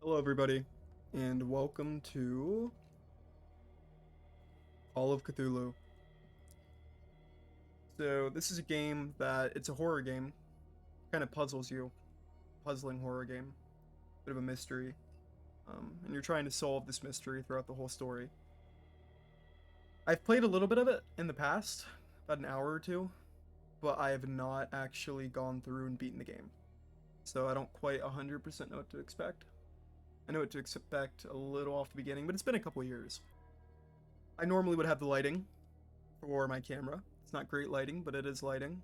Hello, everybody, and welcome to Call of Cthulhu. So, this is a game that it's a horror game, kind of puzzles you, puzzling horror game, bit of a mystery, and you're trying to solve this mystery throughout the whole story. I've played a little bit of it in the past, about an hour or two, but I have not actually gone through and beaten the game, so I don't quite 100% know what to expect. I know what to expect a little off the beginning, but it's been a couple years. I normally would have the lighting for my camera. It's not great lighting, but it is lighting.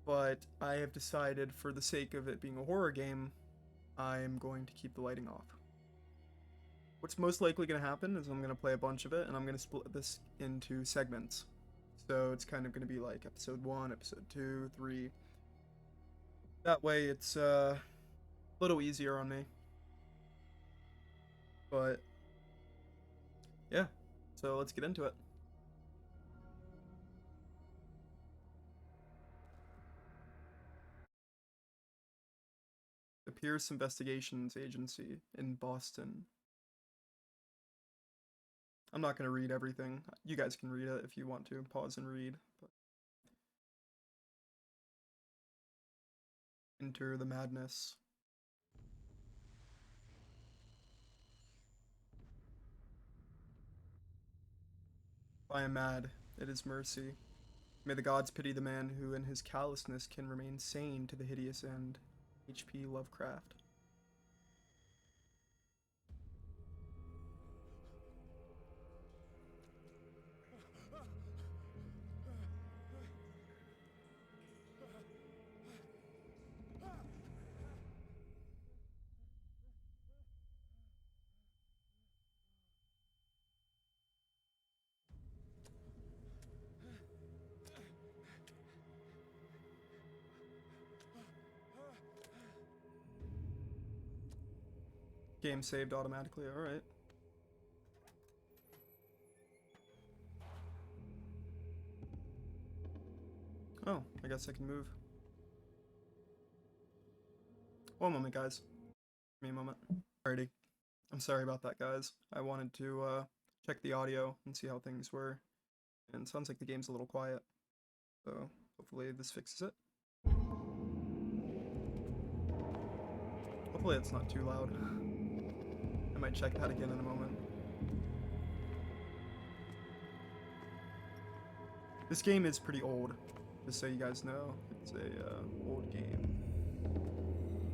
But I have decided, for the sake of it being a horror game, I am going to keep the lighting off. What's most likely going to happen is I'm going to play a bunch of it, and I'm going to split this into segments. So it's kind of going to be like episode 1, episode 2, 3. That way it's a little easier on me. But yeah, so let's get into it. The Pierce Investigations Agency in Boston. I'm not going to read everything. You guys can read it if you want to. Pause and read. But enter the madness. If I am mad, it is mercy. May the gods pity the man who in his callousness can remain sane to the hideous end. H.P. Lovecraft. Game saved automatically, alright. Oh, I guess I can move. One moment, guys. Give me a moment. Alrighty. I'm sorry about that, guys. I wanted to check the audio and see how things were. And it sounds like the game's a little quiet. So hopefully this fixes it. Hopefully it's not too loud. I might check that again in a moment. This game is pretty old, just so you guys know. It's a old game.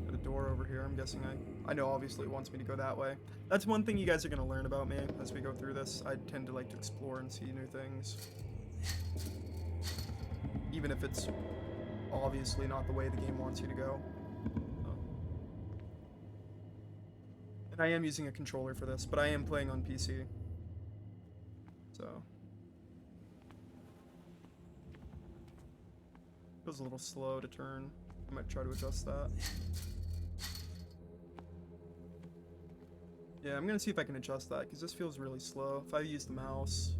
Got a door over here. I'm guessing I know obviously it wants me to go that way. That's one thing you guys are gonna learn about me as we go through this. I tend to like to explore and see new things, even if it's obviously not the way the game wants you to go. And I am using a controller for this, but I am playing on PC. So feels a little slow to turn. I might try to adjust that. Yeah, I'm gonna see if I can adjust that, because this feels really slow. If I use the mouse,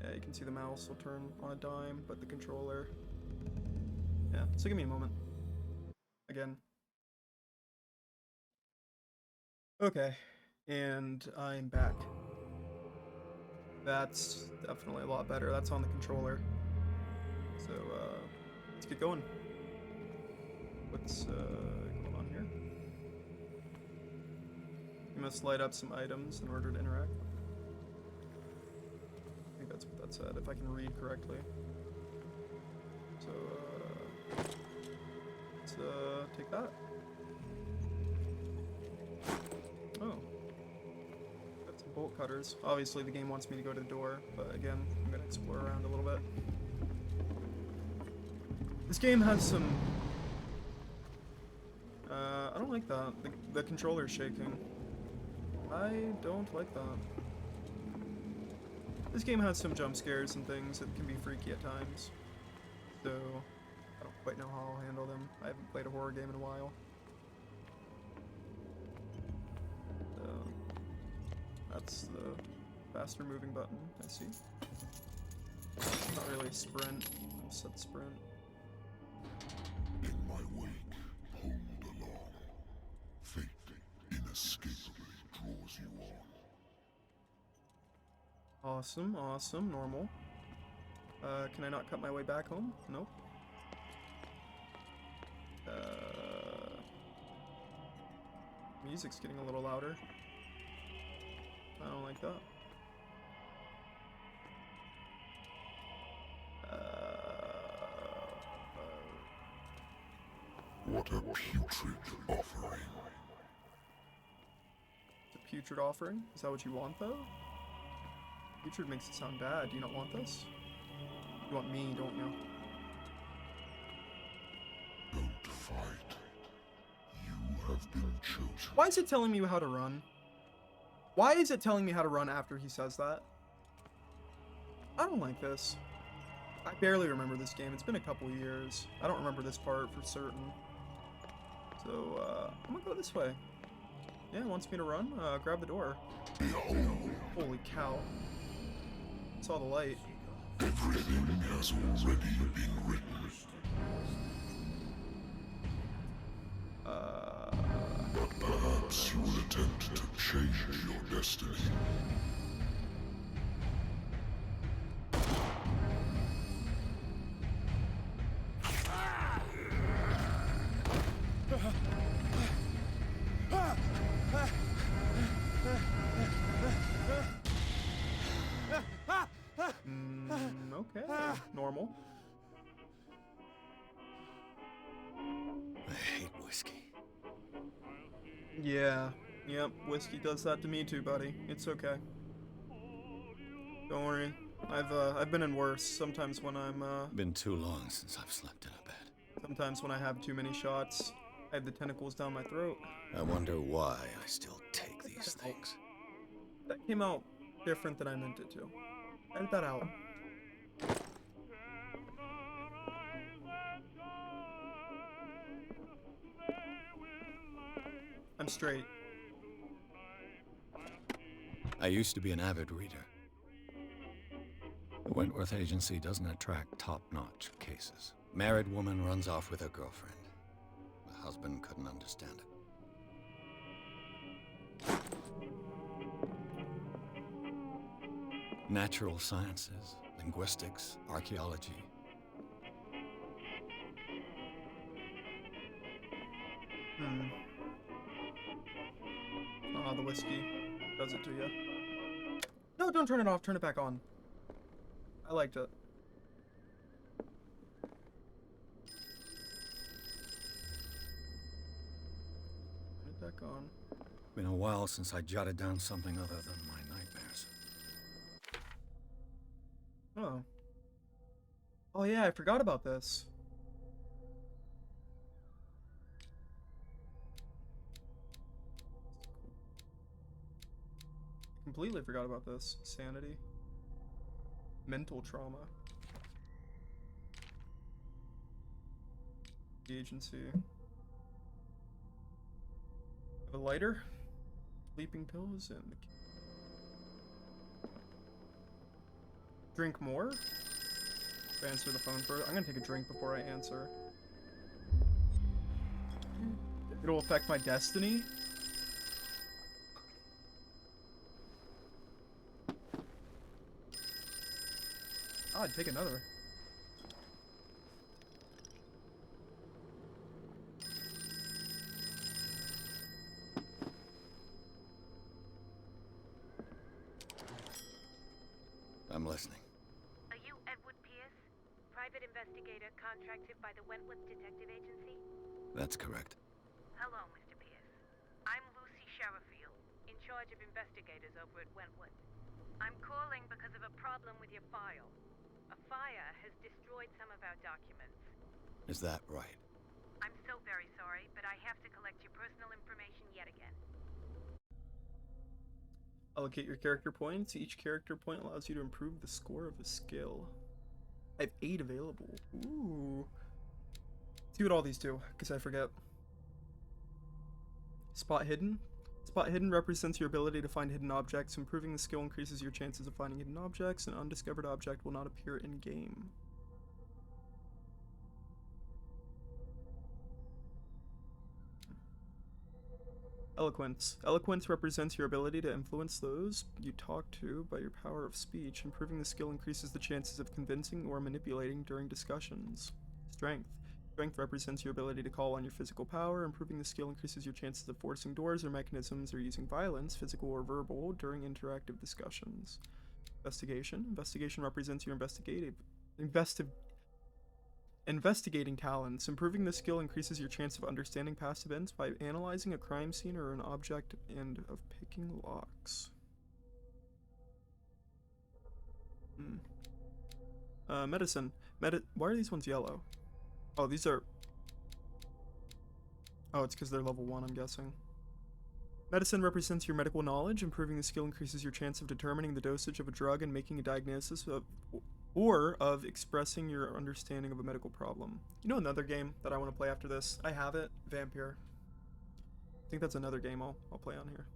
yeah, you can see the mouse will turn on a dime, but the controller... Yeah, so give me a moment. Again. Okay, and I'm back. That's definitely a lot better. That's on the controller. So, let's get going. What's going on here? You must light up some items in order to interact. I think that's what that said, if I can read correctly. So, let's take that. Oh. Got some bolt cutters. Obviously the game wants me to go to the door, but again, I'm gonna explore around a little bit. This game has some... I don't like that. The controller's shaking. I don't like that. This game has some jump scares and things that can be freaky at times. So, I don't quite know how I'll handle them. I haven't played a horror game in a while. So, that's the faster moving button, I see. Not really a sprint. I said sprint. In my wake, hold along, fate inescapable. Awesome, awesome, normal. Can I not cut my way back home? Nope. Music's getting a little louder. I don't like that. What a putrid offering. It's a putrid offering? Is that what you want, though? Putrid makes it sound bad. Do you not want this? You want me, don't you? Don't fight. You have been chosen. Why is it telling me how to run? Why is it telling me how to run after he says that? I don't like this. I barely remember this game. It's been a couple years. I don't remember this part for certain. So, I'm gonna go this way. Yeah, it wants me to run. Grab the door. Behold, Holy cow. Saw the light. everything has already been written. But perhaps you will attempt to change your destiny. Okay. Normal. I hate whiskey. Yeah. Yep. Whiskey does that to me too, buddy. It's okay. Don't worry. I've been in worse. Sometimes when I'm Been too long since I've slept in a bed. sometimes when I have too many shots, I have the tentacles down my throat. I wonder why I still take these things. That came out different than I meant it to. Edit that out. I'm straight. I used to be an avid reader. The Wentworth Agency doesn't attract top-notch cases. Married woman runs off with her girlfriend. The husband couldn't understand it. Natural sciences, linguistics, archaeology. Ah, the whiskey does it to you. No, don't turn it off. Turn it back on. I liked it. Turn it back on. Been a while since I jotted down something other than my nightmares. Oh. Oh yeah, I forgot about this. Completely forgot about this. Sanity. Mental trauma. The agency. Have a lighter. Sleeping pills and drink more. Answer the phone first. I'm gonna take a drink before I answer. It'll affect my destiny. Ah, I'd take another. I'm listening. Are you Edward Pierce, private investigator contracted by the Wentworth Detective Agency? That's correct. Hello, Mr. Pierce. I'm Lucy Sherifield, in charge of investigators over at Wentworth. I'm calling because of a problem with your file. A fire has destroyed some of our documents. Is that right? I'm so very sorry, but I have to collect your personal information yet again. Allocate your character points. Each character point allows you to improve the score of a skill. I have 8 available. Ooh. See what all these do, because I forget. Spot hidden. Spot hidden represents your ability to find hidden objects. Improving the skill increases your chances of finding hidden objects. An undiscovered object will not appear in game. Eloquence. Eloquence represents your ability to influence those you talk to by your power of speech. Improving the skill increases the chances of convincing or manipulating during discussions. Strength. Strength represents your ability to call on your physical power. Improving the skill increases your chances of forcing doors or mechanisms or using violence, physical or verbal, during interactive discussions. Investigation. Investigation represents your investigating talents. Improving the skill increases your chance of understanding past events by analyzing a crime scene or an object and of picking locks. Medicine. Why are these ones yellow? Oh, these are... Oh, it's because they're level 1, I'm guessing. Medicine represents your medical knowledge. Improving the skill increases your chance of determining the dosage of a drug and making a diagnosis of expressing your understanding of a medical problem. You know another game that I want to play after this? I have it. Vampire. I think that's another game I'll play on here.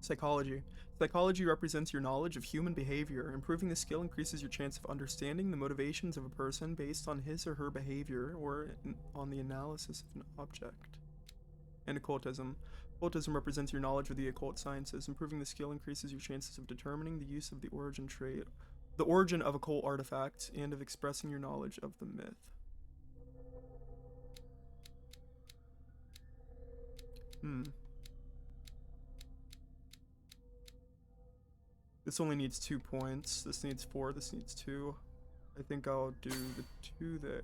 Psychology. Psychology represents your knowledge of human behavior. Improving the skill increases your chance of understanding the motivations of a person based on his or her behavior or on the analysis of an object. And occultism. Occultism represents your knowledge of the occult sciences. Improving the skill increases your chances of determining the use of the origin of occult artifacts and of expressing your knowledge of the myth. This only needs 2 points. This needs 4. This needs 2. I think I'll do the 2 there.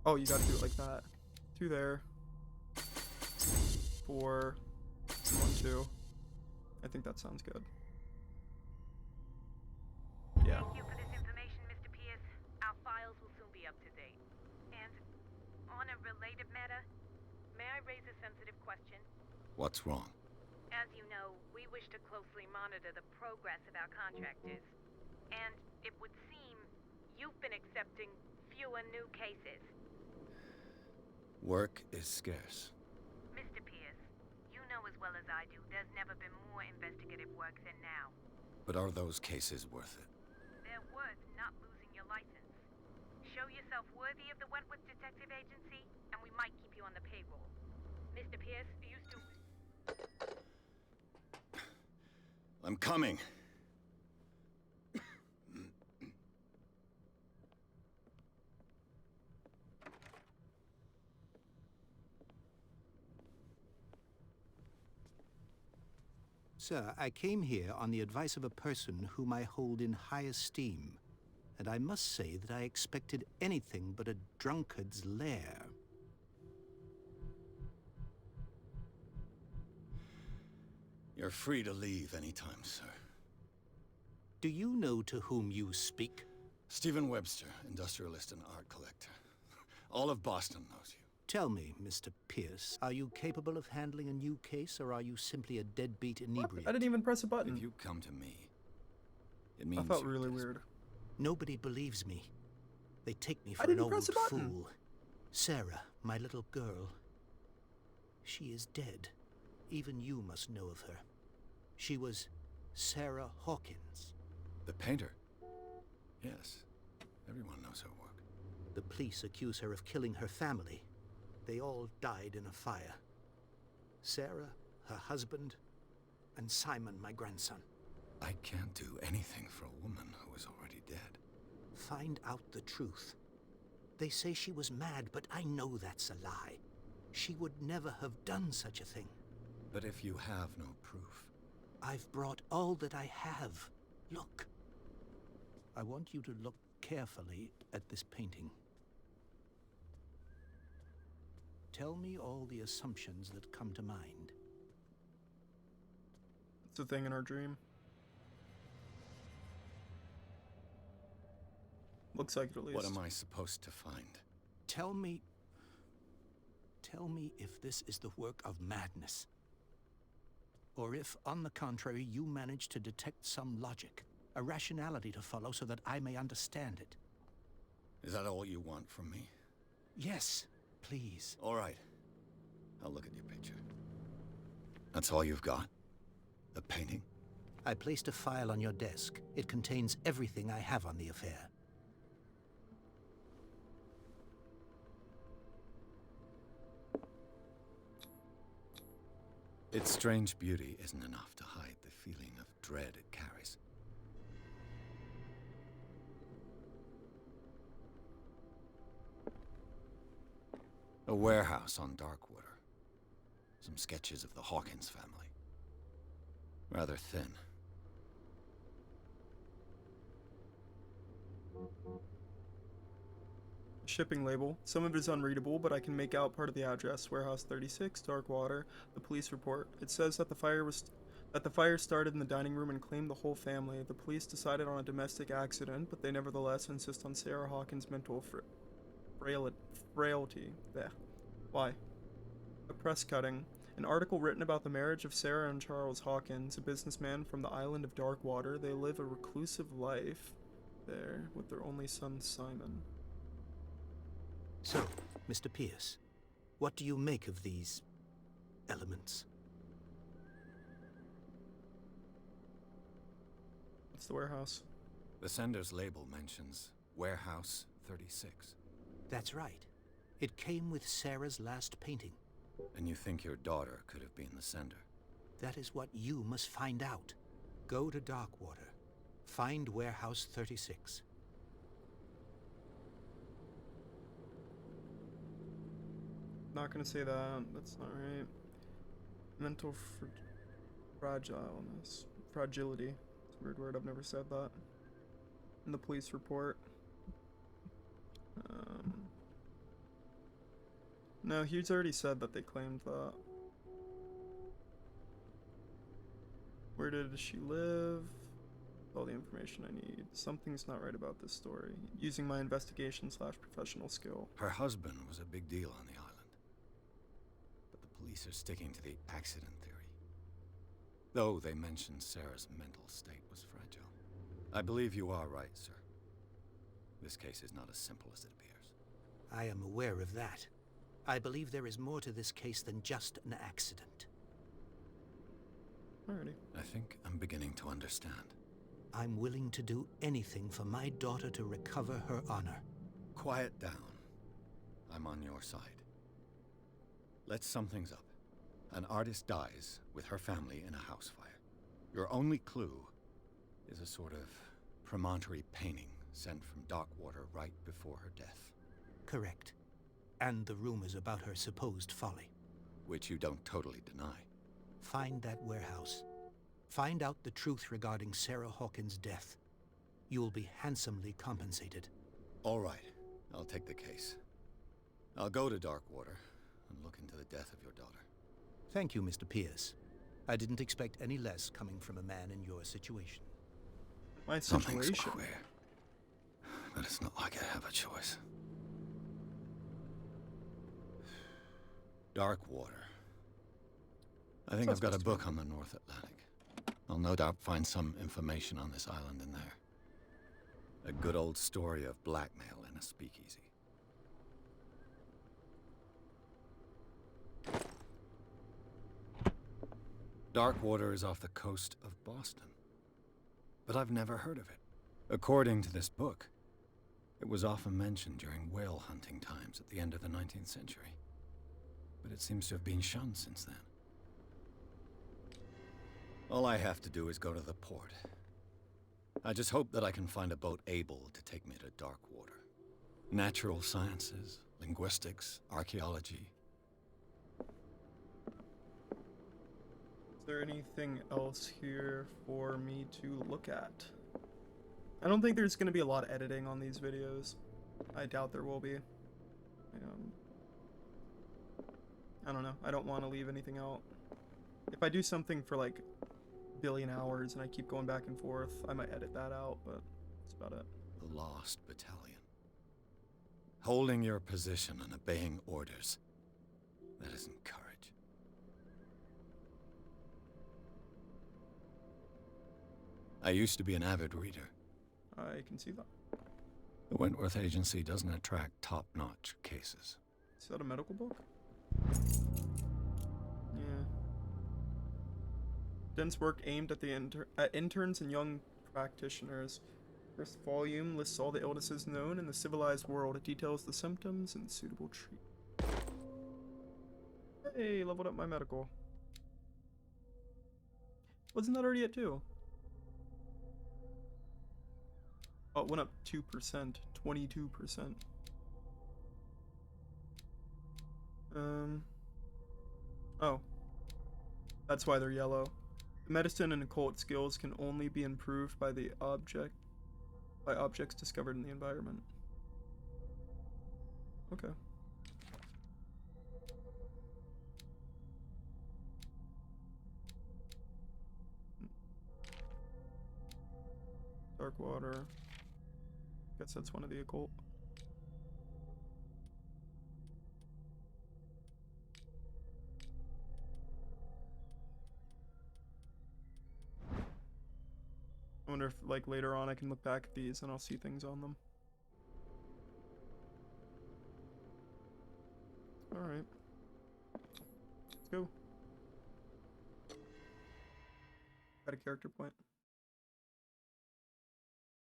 Oh, you gotta do it like that. 2 there. 4. 1, 2. I think that sounds good. Yeah. Thank you for this information, Mr. Pierce. Our files will soon be up to date. And on a related matter, may I raise a sensitive question? What's wrong? As you know, we wish to closely monitor the progress of our contractors. And it would seem you've been accepting fewer new cases. Work is scarce. Mr. Pierce, you know as well as I do, there's never been more investigative work than now. But are those cases worth it? They're worth not losing your license. Show yourself worthy of the Wentworth Detective Agency, and we might keep you on the payroll. Mr. Pierce, are you still... I'm coming. Sir, I came here on the advice of a person whom I hold in high esteem, and I must say that I expected anything but a drunkard's lair. You're free to leave anytime, sir. Do you know to whom you speak? Stephen Webster, industrialist and art collector. All of Boston knows you. Tell me, Mr. Pierce, are you capable of handling a new case, or are you simply a deadbeat inebriate? I didn't even press a button. If you come to me, it means I felt you're really desperate. weird. Nobody believes me. They take me for I an didn't old press a button. fool. Sarah, my little girl, she is dead. Even you must know of her. She was Sarah Hawkins. The painter? Yes. Everyone knows her work. The police accuse her of killing her family. They all died in a fire. Sarah, her husband, and Simon, my grandson. I can't do anything for a woman who is already dead. Find out the truth. They say she was mad, but I know that's a lie. She would never have done such a thing. But if you have no proof... I've brought all that I have. Look. I want you to look carefully at this painting. Tell me all the assumptions that come to mind. It's a thing in our dream. Looks like it at least. What am I supposed to find? Tell me if this is the work of madness. Or if, on the contrary, you manage to detect some logic, a rationality to follow so that I may understand it. Is that all you want from me? Yes, please. All right. I'll look at your picture. That's all you've got? The painting? I placed a file on your desk. It contains everything I have on the affair. Its strange beauty isn't enough to hide the feeling of dread it carries. A warehouse on Darkwater. Some sketches of the Hawkins family. Rather thin. Shipping label. Some of it is unreadable, but I can make out part of the address. Warehouse 36, Darkwater. The police report. It says that the fire started in the dining room and claimed the whole family. The police decided on a domestic accident, but they nevertheless insist on Sarah Hawkins' mental frailty. Blech. Why? A press cutting. An article written about the marriage of Sarah and Charles Hawkins, a businessman from the island of Darkwater. They live a reclusive life there with their only son, Simon. So, Mr. Pierce, what do you make of these elements? It's the warehouse. The sender's label mentions Warehouse 36. That's right. It came with Sarah's last painting. And you think your daughter could have been the sender? That is what you must find out. Go to Darkwater. Find Warehouse 36. Not gonna say that. That's not right. Mental fragileness. Fragility. It's a weird word. I've never said that. In the police report. No, he's already said that they claimed that. Where did she live? All the information I need. Something's not right about this story. Using my investigation/professional skill. Her husband was a big deal on the island. But the police are sticking to the accident theory. Though they mentioned Sarah's mental state was fragile. I believe you are right, sir. This case is not as simple as it appears. I am aware of that. I believe there is more to this case than just an accident. Alrighty. I think I'm beginning to understand. I'm willing to do anything for my daughter to recover her honor. Quiet down. I'm on your side. Let's sum things up. An artist dies with her family in a house fire. Your only clue is a sort of promontory painting sent from Darkwater right before her death. Correct. And the rumors about her supposed folly. Which you don't totally deny. Find that warehouse. Find out the truth regarding Sarah Hawkins' death. You will be handsomely compensated. All right. I'll take the case. I'll go to Darkwater and look into the death of your daughter. Thank you, Mr. Pierce. I didn't expect any less coming from a man in your situation. My Something's situation. queer. But it's not like I have a choice. Darkwater. I think I've got a book on the North Atlantic. I'll no doubt find some information on this island in there. A good old story of blackmail in a speakeasy. Darkwater is off the coast of Boston. But I've never heard of it. According to this book, it was often mentioned during whale hunting times at the end of the 19th century. But it seems to have been shunned since then. All I have to do is go to the port. I just hope that I can find a boat able to take me to Darkwater. Natural sciences, linguistics, archaeology. Is there anything else here for me to look at? I don't think there's going to be a lot of editing on these videos. I doubt there will be. I don't know. I don't want to leave anything out. If I do something for like a billion hours and I keep going back and forth, I might edit that out, but that's about it. The Lost Battalion. Holding your position and obeying orders. That isn't courage. I used to be an avid reader. I can see that. The Wentworth Agency doesn't attract top-notch cases. Is that a medical book? Yeah. Dense work aimed at the interns and young practitioners. First volume lists all the illnesses known in the civilized world. It details the symptoms and suitable treatment. Hey, leveled up my medical. Wasn't that already at 2? Oh, it went up 2%, 22%. Oh. That's why they're yellow. The medicine and occult skills can only be improved by objects discovered in the environment. Okay. Darkwater. Guess that's one of the occult. I wonder if, like, later on I can look back at these and I'll see things on them. Alright. Let's go. Got a character point.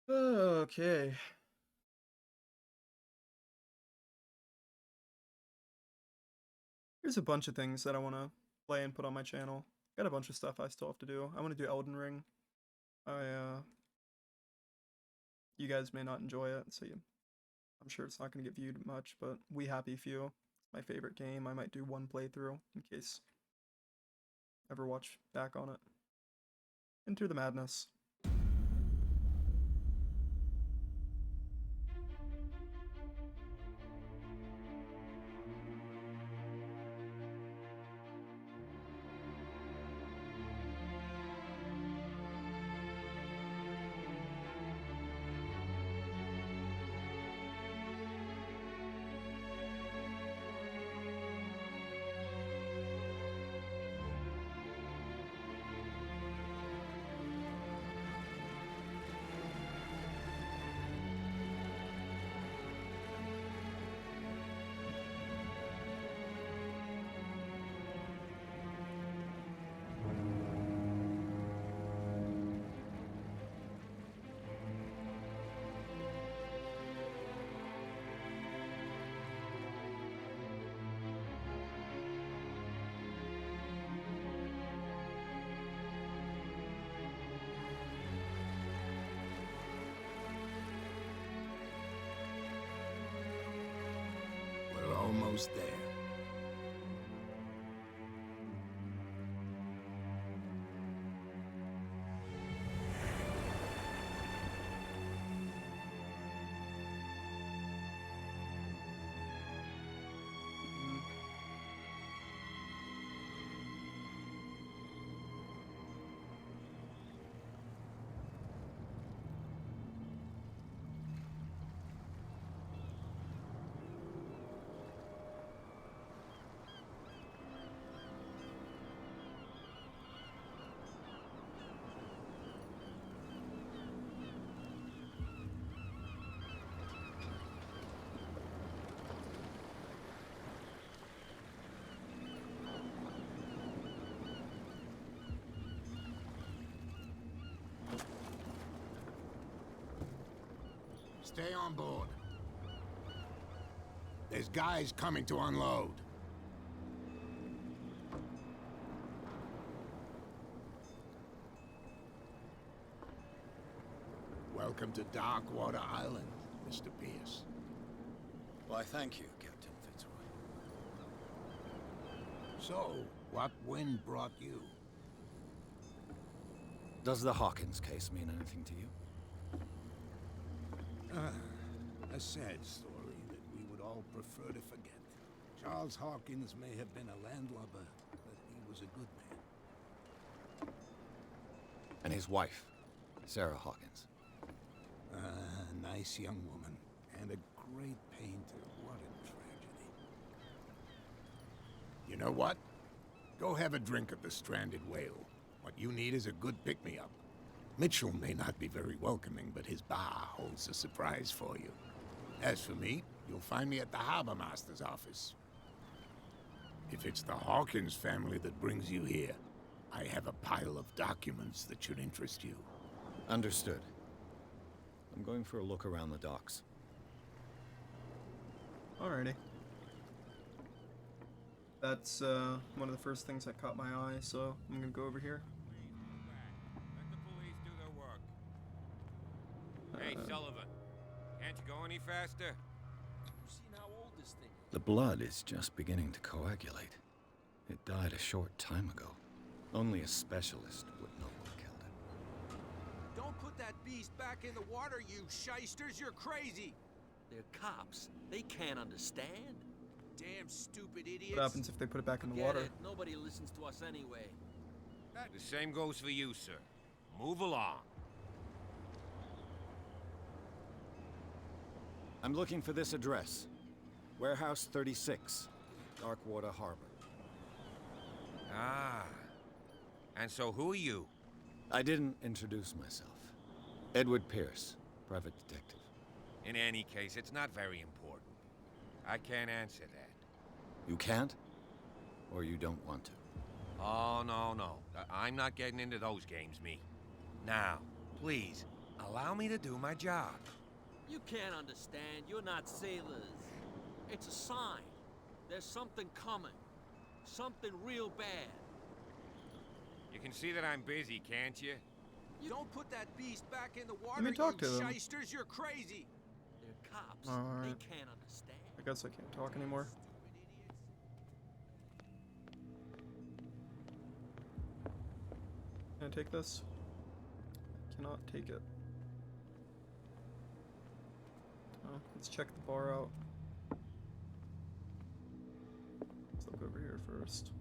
Okay. Here's a bunch of things that I want to play and put on my channel. Got a bunch of stuff I still have to do. I want to do Elden Ring. You guys may not enjoy it, so I'm sure it's not going to get viewed much, but We Happy Few. It's my favorite game. I might do one playthrough in case I ever watch back on it. Enter the Madness. We're almost there. Stay on board. There's guys coming to unload. Welcome to Darkwater Island, Mr. Pierce. Why, thank you, Captain Fitzroy. So, what wind brought you? Does the Hawkins case mean anything to you? A sad story that we would all prefer to forget. Charles Hawkins may have been a landlubber, but he was a good man. And his wife, Sarah Hawkins. A nice young woman, and a great painter. What a tragedy. You know what? Go have a drink at the Stranded Whale. What you need is a good pick-me-up. Mitchell may not be very welcoming, but his bar holds a surprise for you. As for me, you'll find me at the Harbor Master's office. If it's the Hawkins family that brings you here, I have a pile of documents that should interest you. Understood. I'm going for a look around the docks. Alrighty. That's one of the first things that caught my eye, so I'm gonna go over here. Hey, Sullivan. Can't you go any faster? The blood is just beginning to coagulate. It died a short time ago. Only a specialist would know what killed it. Don't put that beast back in the water, you shysters! You're crazy! They're cops. They can't understand. Damn stupid idiots! What happens if they put it back in the Forget water? it. Nobody listens to us anyway. The same goes for you, sir. Move along. I'm looking for this address. Warehouse 36, Darkwater Harbor. Ah. And so who are you? I didn't introduce myself. Edward Pierce, private detective. In any case, it's not very important. I can't answer that. You can't? Or you don't want to? Oh, no, no. I'm not getting into those games, me. Now, please, allow me to do my job. You can't understand. You're not sailors. It's a sign. There's something coming. Something real bad. You can see that I'm busy, can't you? Don't put that beast back in the water, me talk you to them. shysters! You're crazy! They're cops. Alright. They can't understand. I guess I can't talk anymore. Can I take this? I cannot take it. Oh, let's check the bar out. Let's look over here first.